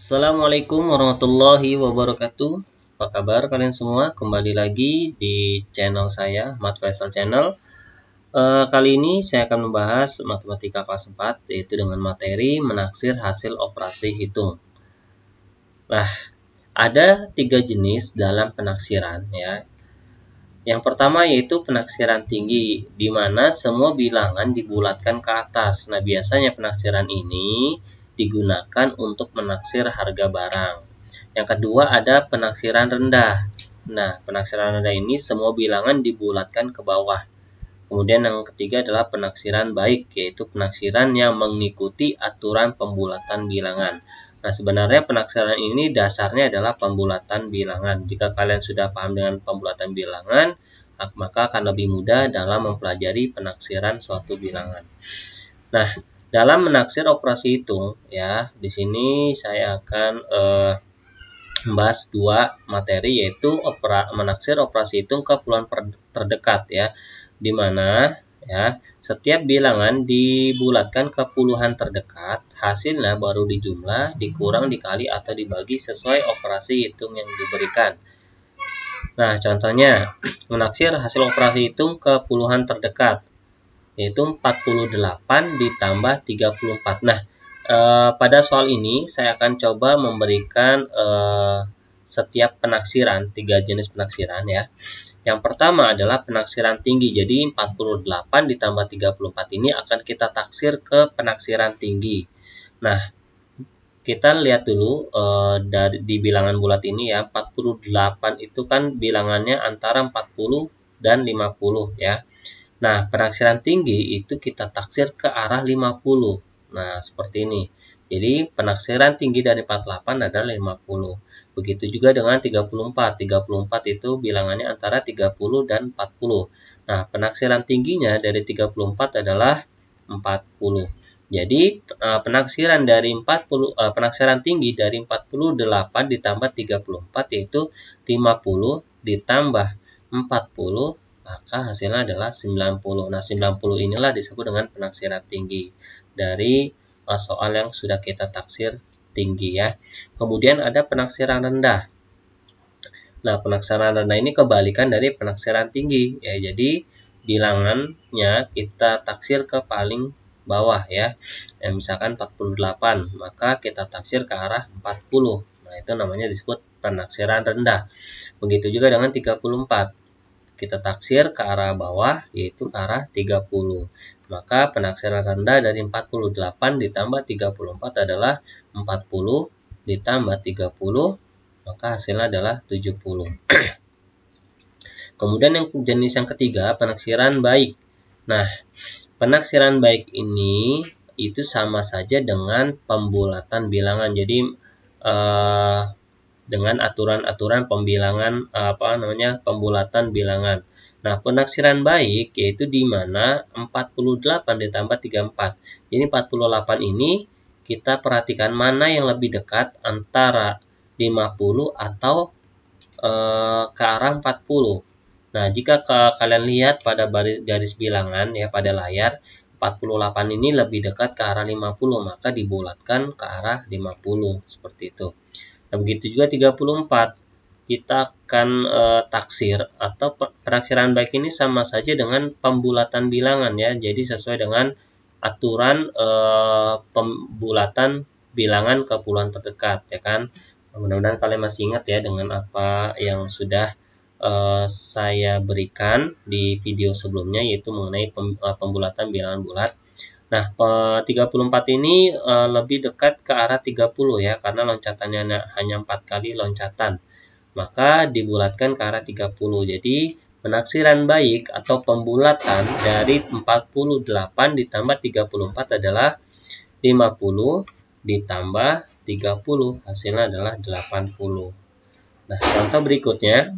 Assalamualaikum warahmatullahi wabarakatuh. Apa kabar kalian semua? Kembali lagi di channel saya, Mat Faisal Channel. Kali ini saya akan membahas matematika kelas 4, yaitu dengan materi menaksir hasil operasi hitung. Nah, ada 3 jenis dalam penaksiran ya. Yang pertama yaitu penaksiran tinggi, di mana semua bilangan dibulatkan ke atas. Nah, biasanya penaksiran ini digunakan untuk menaksir harga barang. Yang kedua ada penaksiran rendah. Nah, penaksiran rendah ini semua bilangan dibulatkan ke bawah. Kemudian yang ketiga adalah penaksiran baik, yaitu penaksiran yang mengikuti aturan pembulatan bilangan. Nah, sebenarnya penaksiran ini dasarnya adalah pembulatan bilangan. Jika kalian sudah paham dengan pembulatan bilangan, maka akan lebih mudah dalam mempelajari penaksiran suatu bilangan. Nah, dalam menaksir operasi hitung, ya, di sini saya akan membahas 2 materi, yaitu menaksir operasi hitung ke puluhan terdekat, ya, di mana ya setiap bilangan dibulatkan ke puluhan terdekat, hasilnya baru dijumlah, dikurang, dikali, atau dibagi sesuai operasi hitung yang diberikan. Nah, contohnya menaksir hasil operasi hitung ke puluhan terdekat, yaitu 48 ditambah 34. Nah, pada soal ini saya akan coba memberikan setiap penaksiran, 3 jenis penaksiran ya. Yang pertama adalah penaksiran tinggi. Jadi 48 ditambah 34 ini akan kita taksir ke penaksiran tinggi. Nah, kita lihat dulu di bilangan bulat ini ya, 48 itu kan bilangannya antara 40 dan 50 ya. Nah, penaksiran tinggi itu kita taksir ke arah 50. Nah, seperti ini. Jadi, penaksiran tinggi dari 48 adalah 50. Begitu juga dengan 34. 34 itu bilangannya antara 30 dan 40. Nah, penaksiran tingginya dari 34 adalah 40. Jadi, penaksiran tinggi dari 48 ditambah 34 yaitu 50 ditambah 40, maka hasilnya adalah 90. Nah, 90 inilah disebut dengan penaksiran tinggi dari soal yang sudah kita taksir tinggi ya. Kemudian ada penaksiran rendah. Nah, penaksiran rendah ini kebalikan dari penaksiran tinggi ya. Jadi, bilangannya kita taksir ke paling bawah ya. Misalkan 48, maka kita taksir ke arah 40. Nah, itu namanya disebut penaksiran rendah. Begitu juga dengan 34. Kita taksir ke arah bawah, yaitu ke arah 30. Maka penaksiran rendah dari 48 ditambah 34 adalah 40 ditambah 30, maka hasilnya adalah 70. Kemudian yang jenis yang ketiga, penaksiran baik. Nah, penaksiran baik ini itu sama saja dengan pembulatan bilangan. Jadi dengan aturan-aturan pembilangan pembulatan bilangan. Nah, penaksiran baik yaitu di mana 48 ditambah 34. Jadi 48 ini kita perhatikan mana yang lebih dekat antara 50 atau ke arah 40. Nah, jika kalian lihat pada garis bilangan ya pada layar, 48 ini lebih dekat ke arah 50, maka dibulatkan ke arah 50 seperti itu. Nah, begitu juga 34. Kita akan taksir atau penaksiran baik ini sama saja dengan pembulatan bilangan ya. Jadi sesuai dengan aturan pembulatan bilangan ke puluhan terdekat ya kan. Mudah-mudahan kalian masih ingat ya dengan apa yang sudah saya berikan di video sebelumnya, yaitu mengenai pembulatan bilangan bulat. Nah, 34 ini lebih dekat ke arah 30 ya, karena loncatannya hanya 4 kali loncatan. Maka dibulatkan ke arah 30. Jadi, penaksiran baik atau pembulatan dari 48 ditambah 34 adalah 50 ditambah 30. Hasilnya adalah 80. Nah, contoh berikutnya.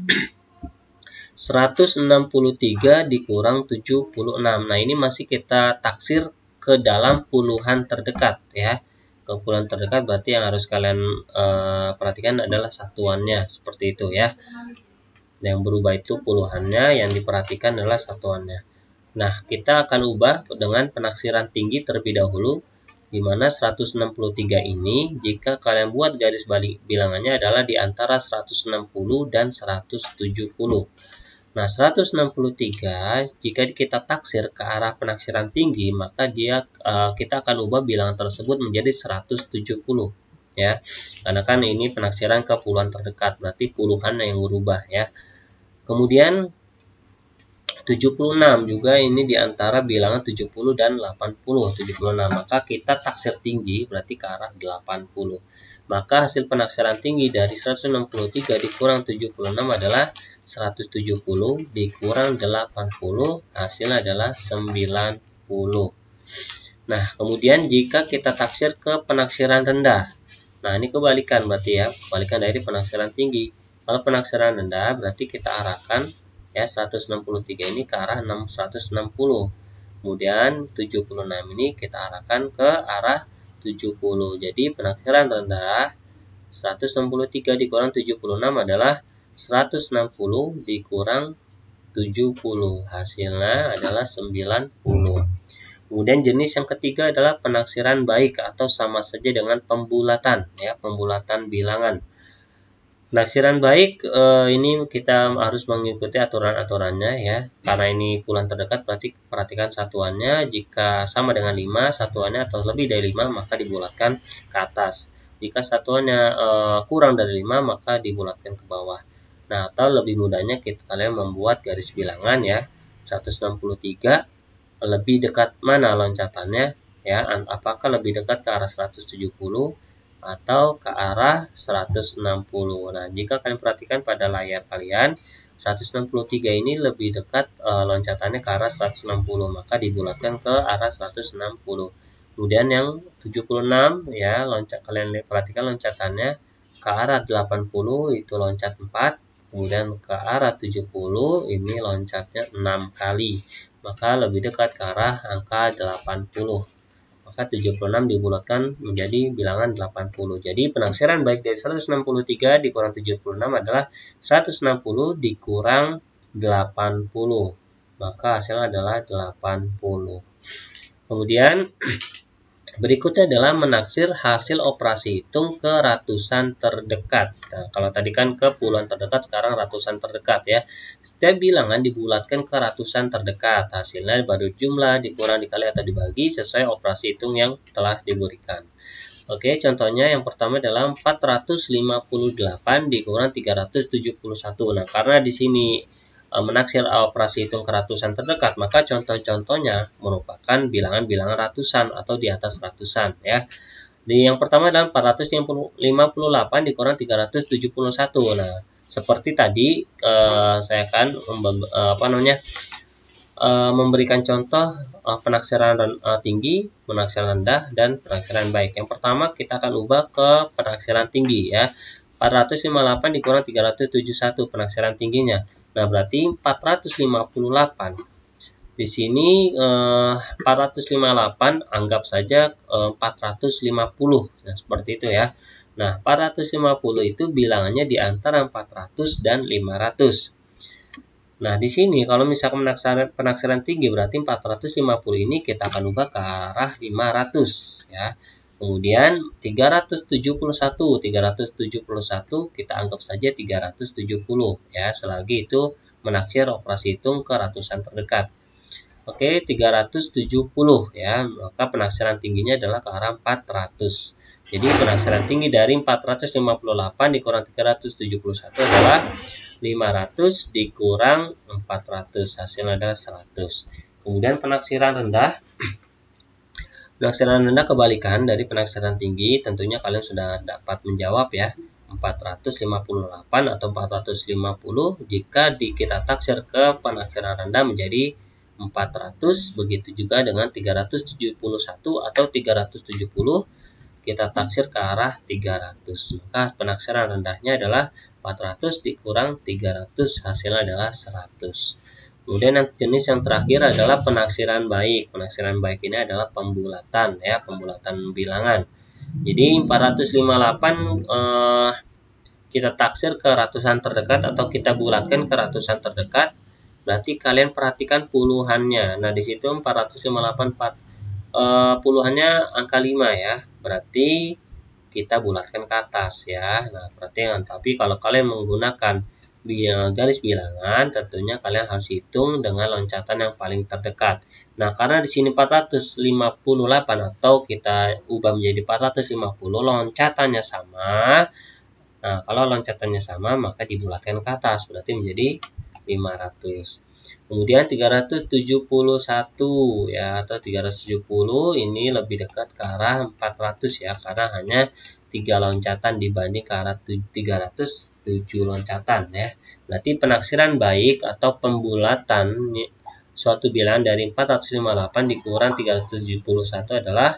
163 dikurang 76. Nah, ini masih kita taksir ke dalam puluhan terdekat ya. Ke puluhan terdekat berarti yang harus kalian perhatikan adalah satuannya seperti itu ya. Yang berubah itu puluhannya, yang diperhatikan adalah satuannya. Nah, kita akan ubah dengan penaksiran tinggi terlebih dahulu. Di mana 163 ini jika kalian buat garis balik bilangannya adalah di antara 160 dan 170. Nah, 163 jika kita taksir ke arah penaksiran tinggi, maka kita akan ubah bilangan tersebut menjadi 170 ya. Karena kan ini penaksiran ke puluhan terdekat, berarti puluhan yang berubah ya. Kemudian 76 juga ini di antara bilangan 70 dan 80. 76. Maka kita taksir tinggi berarti ke arah 80. Maka hasil penaksiran tinggi dari 163 dikurang 76 adalah 170 dikurang 80, hasilnya adalah 90. Nah, kemudian jika kita taksir ke penaksiran rendah. Nah, ini kebalikan berarti ya, kebalikan dari penaksiran tinggi. Kalau penaksiran rendah berarti kita arahkan ya 163 ini ke arah 160. Kemudian 76 ini kita arahkan ke arah 70. Jadi penaksiran rendah 163 dikurang 76 adalah 160 dikurang 70. Hasilnya adalah 90. Kemudian jenis yang ketiga adalah penaksiran baik atau sama saja dengan pembulatan ya, pembulatan bilangan. Penaksiran baik ini kita harus mengikuti aturan-aturannya ya. Karena ini puluhan terdekat berarti perhatikan satuannya. Jika sama dengan 5 satuannya atau lebih dari 5 maka dibulatkan ke atas. Jika satuannya kurang dari 5 maka dibulatkan ke bawah. Nah, atau lebih mudahnya kalian membuat garis bilangan ya. 163 lebih dekat mana loncatannya ya? Apakah lebih dekat ke arah 170 atau ke arah 160. Nah, jika kalian perhatikan pada layar kalian, 163 ini lebih dekat loncatannya ke arah 160, maka dibulatkan ke arah 160. Kemudian yang 76 ya, kalian perhatikan loncatannya ke arah 80 itu loncat 4, kemudian ke arah 70 ini loncatnya 6 kali. Maka lebih dekat ke arah angka 80. Maka 76 dibulatkan menjadi bilangan 80. Jadi penaksiran baik dari 163 dikurang 76 adalah 160 dikurang 80. Maka hasilnya adalah 80. Kemudian berikutnya adalah menaksir hasil operasi hitung ke ratusan terdekat. Nah, kalau tadi kan ke puluhan terdekat, sekarang ratusan terdekat ya. Setiap bilangan dibulatkan ke ratusan terdekat. Hasilnya baru jumlah dikurang dikali atau dibagi sesuai operasi hitung yang telah diberikan. Oke, contohnya yang pertama adalah 458 dikurang 371. Nah, karena di sini menaksir operasi hitung ke ratusan terdekat, maka contoh-contohnya merupakan bilangan-bilangan ratusan atau di atas ratusan ya. Di yang pertama adalah 458 dikurang 371. Nah, seperti tadi saya akan memberikan contoh penaksiran tinggi, penaksiran rendah, dan penaksiran baik. Yang pertama kita akan ubah ke penaksiran tinggi ya. 458 dikurang 371 penaksiran tingginya. Nah, berarti 458. Di sini 458 anggap saja 450. Nah, seperti itu ya. Nah, 450 itu bilangannya di antara 400 dan 500. Nah, di sini kalau misalkan penaksiran tinggi berarti 450 ini kita akan ubah ke arah 500 ya. Kemudian 371 kita anggap saja 370 ya, selagi itu menaksir operasi hitung ke ratusan terdekat. Oke, 370 ya, maka penaksiran tingginya adalah ke arah 400. Jadi penaksiran tinggi dari 458 dikurang 371 adalah 500 dikurang 400, hasilnya adalah 100. Kemudian penaksiran rendah. Penaksiran rendah kebalikan dari penaksiran tinggi, tentunya kalian sudah dapat menjawab ya. 458 atau 450 jika kita taksir ke penaksiran rendah menjadi 400, begitu juga dengan 371 atau 370 kita taksir ke arah 300. Maka penaksiran rendahnya adalah 400 dikurang 300, hasilnya adalah 100. Kemudian yang jenis yang terakhir adalah penaksiran baik. Penaksiran baik ini adalah pembulatan ya, pembulatan bilangan. Jadi 458 kita taksir ke ratusan terdekat atau kita bulatkan ke ratusan terdekat. Berarti kalian perhatikan puluhannya. Nah, di situ 458 puluhannya angka 5 ya, berarti kita bulatkan ke atas ya. Nah, perhatikan, tapi kalau kalian menggunakan garis bilangan, tentunya kalian harus hitung dengan loncatan yang paling terdekat. Nah, karena di sini 458 atau kita ubah menjadi 450, loncatannya sama. Nah, kalau loncatannya sama, maka dibulatkan ke atas, berarti menjadi 500. Kemudian 371 ya, atau 370 ini lebih dekat ke arah 400 ya, karena hanya 3 loncatan dibanding ke arah 307 loncatan ya. Berarti penaksiran baik atau pembulatan suatu bilangan dari 458 dikurang 371 adalah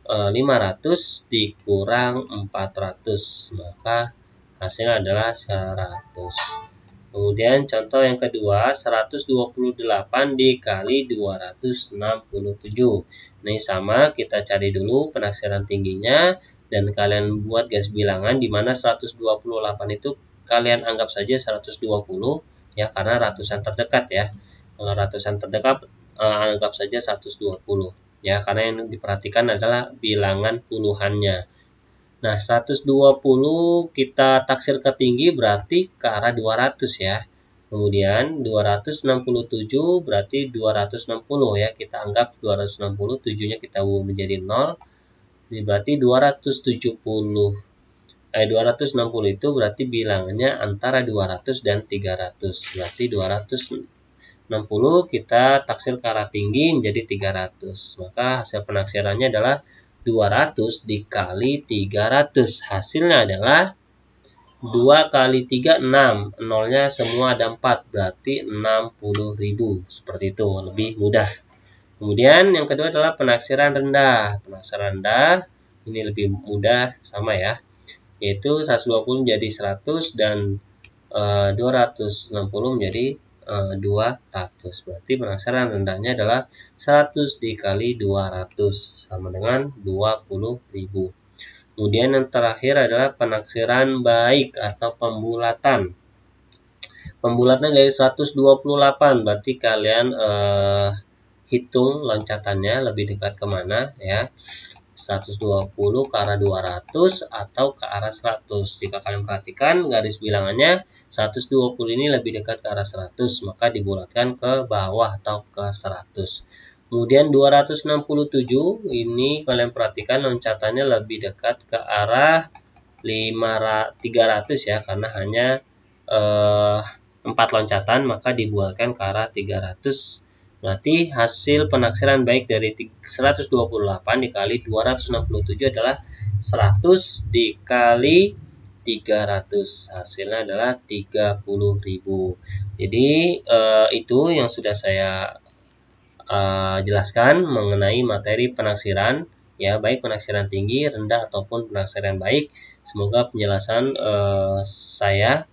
500 dikurang 400, maka hasilnya adalah 100. Kemudian contoh yang kedua, 128 dikali 267. Ini sama, kita cari dulu penaksiran tingginya dan kalian buat garis bilangan, di mana 128 itu kalian anggap saja 120 ya, karena ratusan terdekat ya. Kalau ratusan terdekat anggap saja 120 ya, karena yang diperhatikan adalah bilangan puluhannya. Nah, 120 kita taksir ke tinggi berarti ke arah 200 ya. Kemudian 267 berarti 260 ya. Kita anggap 260, 7-nya kita ubah menjadi 0. Jadi berarti 260 itu berarti bilangannya antara 200 dan 300. Berarti 260 kita taksir ke arah tinggi menjadi 300. Maka hasil penaksirannya adalah 200 dikali 300. Hasilnya adalah 2 kali 3, 6. Nolnya semua ada 4. Berarti 60.000. Seperti itu, lebih mudah. Kemudian yang kedua adalah penaksiran rendah. Penaksiran rendah ini lebih mudah, sama ya. Yaitu 120 menjadi 100 dan 260 menjadi 200. Berarti penaksiran rendahnya adalah 100 dikali 200 sama dengan 20.000. Kemudian yang terakhir adalah penaksiran baik atau pembulatan. Pembulatan dari 128, berarti kalian hitung loncatannya lebih dekat kemana ya. 120 ke arah 200 atau ke arah 100. Jika kalian perhatikan garis bilangannya, 120 ini lebih dekat ke arah 100, maka dibulatkan ke bawah atau ke 100. Kemudian 267 ini kalian perhatikan loncatannya lebih dekat ke arah 300 ya, karena hanya 4 loncatan, maka dibulatkan ke arah 300. Berarti hasil penaksiran baik dari 128 dikali 267 adalah 100 dikali 300. Hasilnya adalah 30.000. Jadi itu yang sudah saya jelaskan mengenai materi penaksiran ya, baik penaksiran tinggi, rendah ataupun penaksiran baik. Semoga penjelasan saya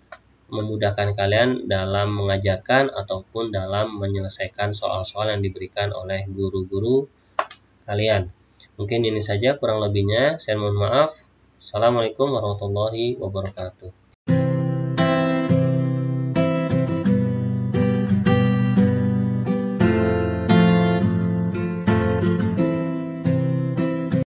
memudahkan kalian dalam mengajarkan ataupun dalam menyelesaikan soal-soal yang diberikan oleh guru-guru kalian. Mungkin ini saja, kurang lebihnya saya mohon maaf. Assalamualaikum warahmatullahi wabarakatuh.